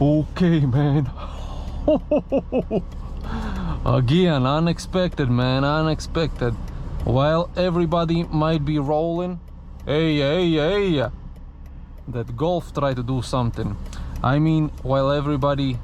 Okay, man. Again, unexpected, man, unexpected. While everybody might be rolling, hey, that Golf tried to do something. I mean, while everybody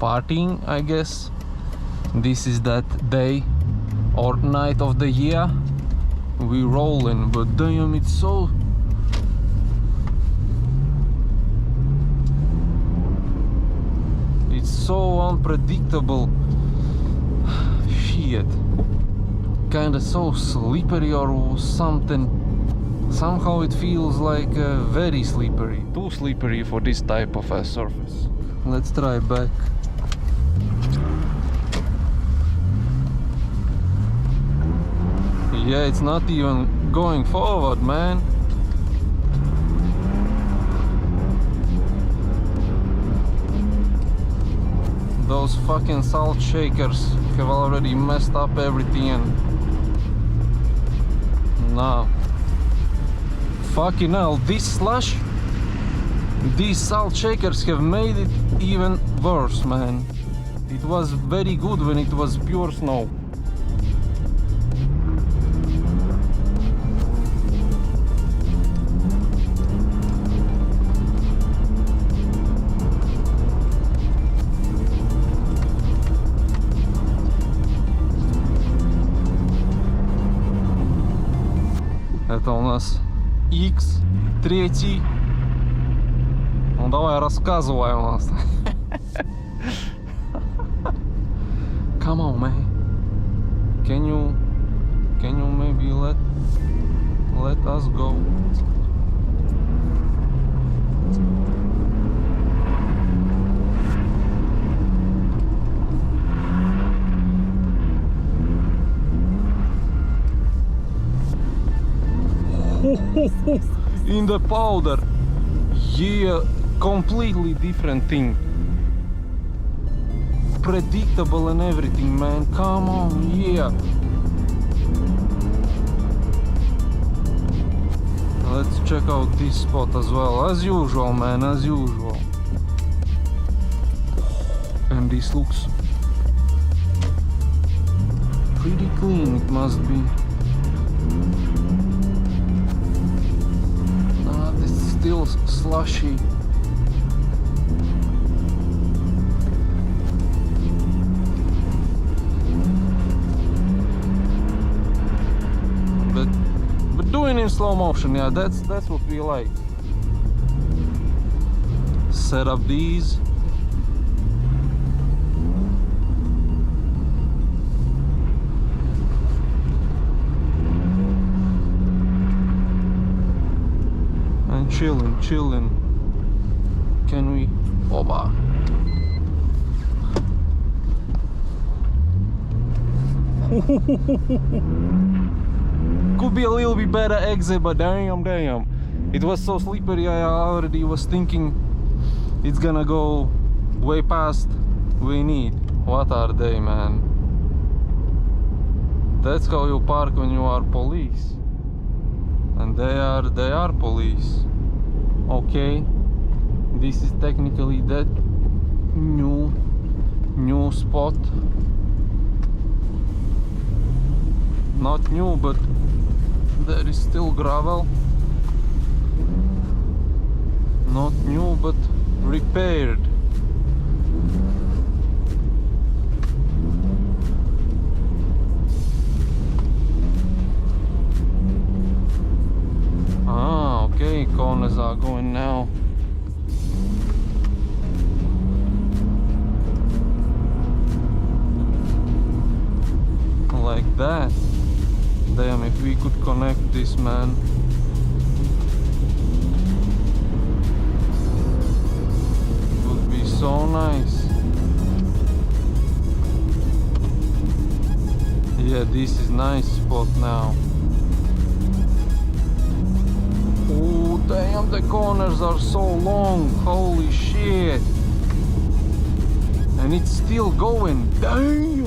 partying, I guess, this is that day or night of the year we rolling. But damn, it's so unpredictable. Shit, kinda so slippery or something. Somehow it feels like very slippery, too slippery for this type of a surface. Let's try back. Yeah, it's not even going forward, man. Those fucking salt shakers have already messed up everything, and now fucking hell, this slush, these salt shakers have made it even worse, man. It was very good when it was pure snow. Это у нас X3. Ну давай, рассказывай у нас. Come on, man. Can you maybe let us go? In the powder, yeah, completely different thing. Predictable and everything, man. Come on, yeah. Let's check out this spot as well, as usual, man, as usual. And this looks pretty clean, it must be. Still slushy. But doing in slow motion, yeah, that's what we like. Set up these. Chilling. Can we? Oba. Could be a little bit better exit, but damn. It was so slippery, I already was thinking it's gonna go way past we need. What are they, man? That's how you park when you are police. And they are police. Okay, this is technically that new spot. Not new, but there is still gravel. Not new, but repaired. Okay, corners are going now. Like that. Damn, if we could connect this, man. It would be so nice. Yeah, this is nice spot now. Oh damn, the corners are so long, holy shit. And it's still going, damn.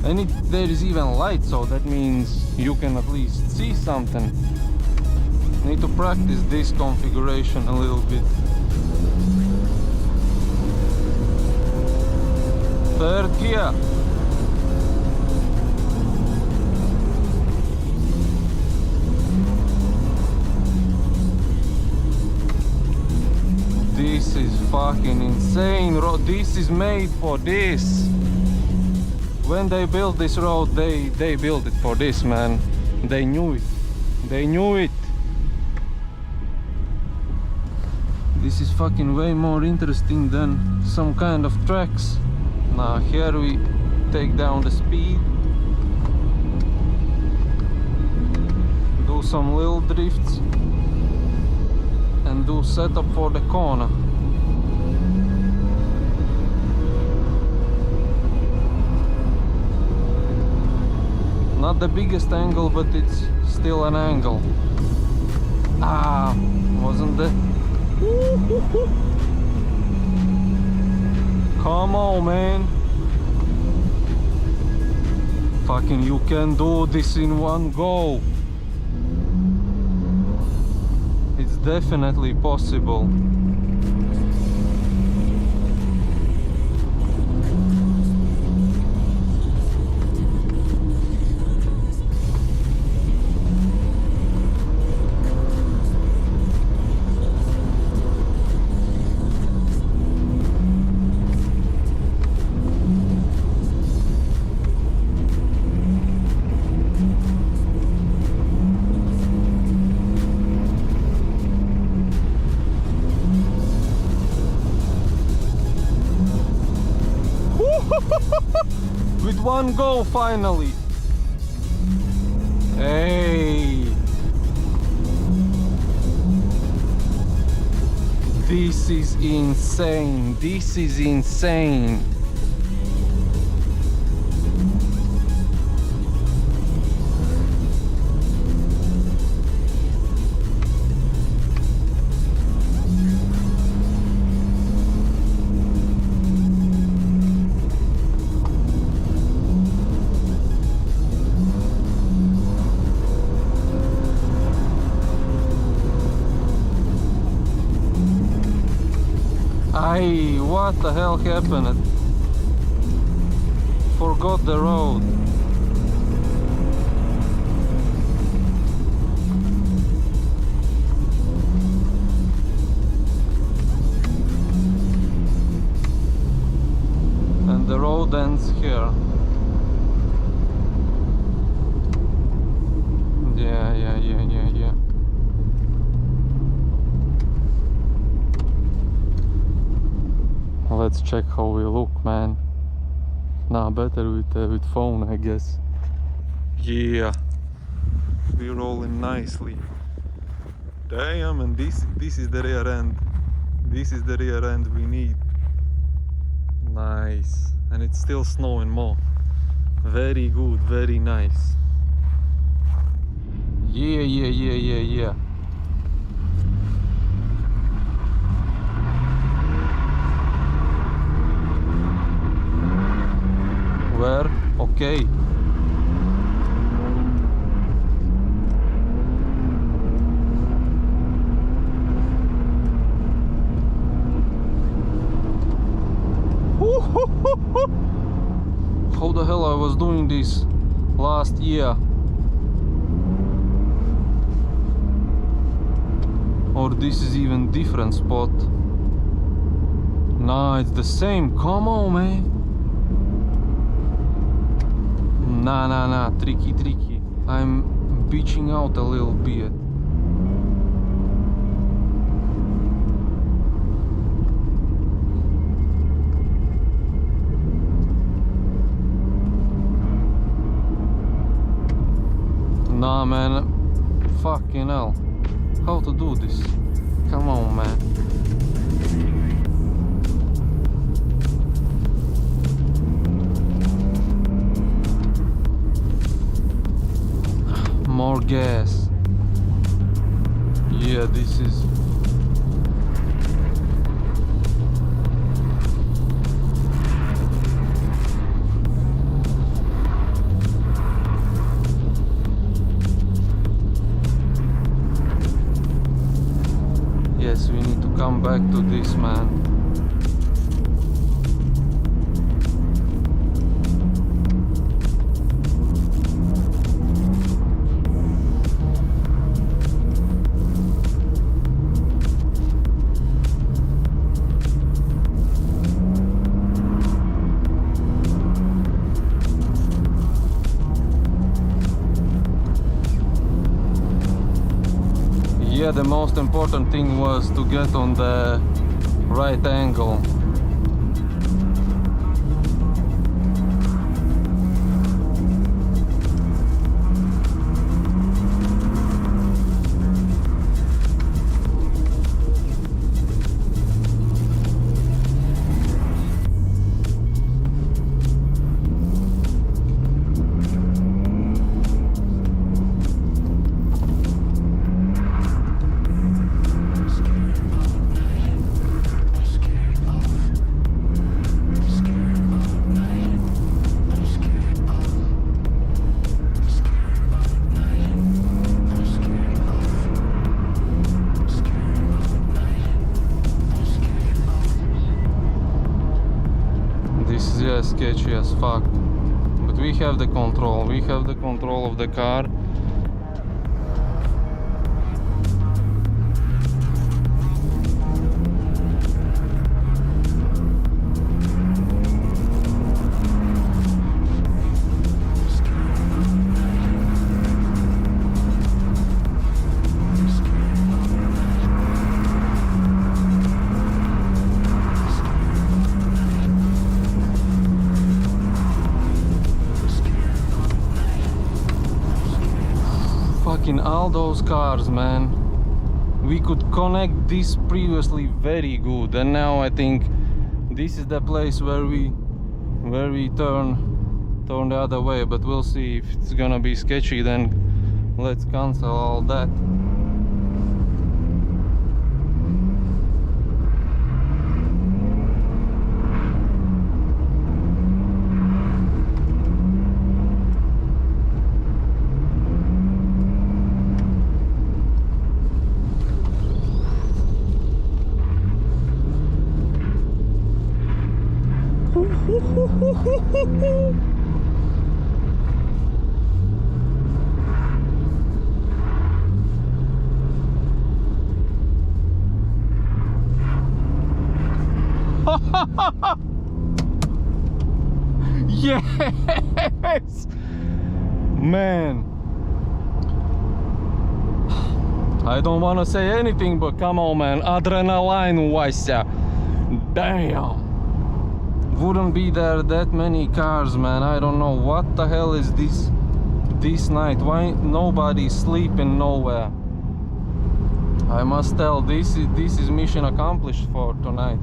And there is even light, so that means you can at least see something. Need to practice this configuration a little bit. This is fucking insane road. This is made for this. When they built this road, they built it for this, man. They knew it. They knew it. This is fucking way more interesting than some kind of tracks. Now here we take down the speed. Do some little drifts. And do setup for the corner. Not the biggest angle, but it's still an angle. Ah, wasn't it? Come on, man. Fucking you can do this in one go. It's definitely possible. With one go, finally. Hey, this is insane. This is insane. Aye, what the hell happened? Forgot the road. And the road ends here. Yeah. Let's check how we look, man. Nah, better with phone, I guess. Yeah, we're rolling nicely. Damn, and this is the rear end. This is the rear end we need. Nice, and it's still snowing more. Very good, very nice. Yeah. Where? Okay. How the hell I was doing this last year? Or this is even different spot? Nah, it's the same. Come on, man. Nah, tricky. I'm bitching out a little bit. Nah, man, fucking hell. How to do this? Come on, man. More gas. Yeah, this is... Yes, we need to come back to this, man. yeah, the most important thing was to get on the right angle. Yeah, sketchy as fuck, but we have the control. We have the control of the car. Fucking all those cars, man. We could connect this previously very good, and now I think this is the place where we turn the other way. But we'll see. If it's gonna be sketchy, then let's cancel all that. Yes, man. I don't want to say anything, but come on, man. Adrenaline, Wася. Damn. Wouldn't be there that many cars, man. I don't know what the hell is this night. Why nobody sleeping nowhere? I must tell, this is mission accomplished for tonight.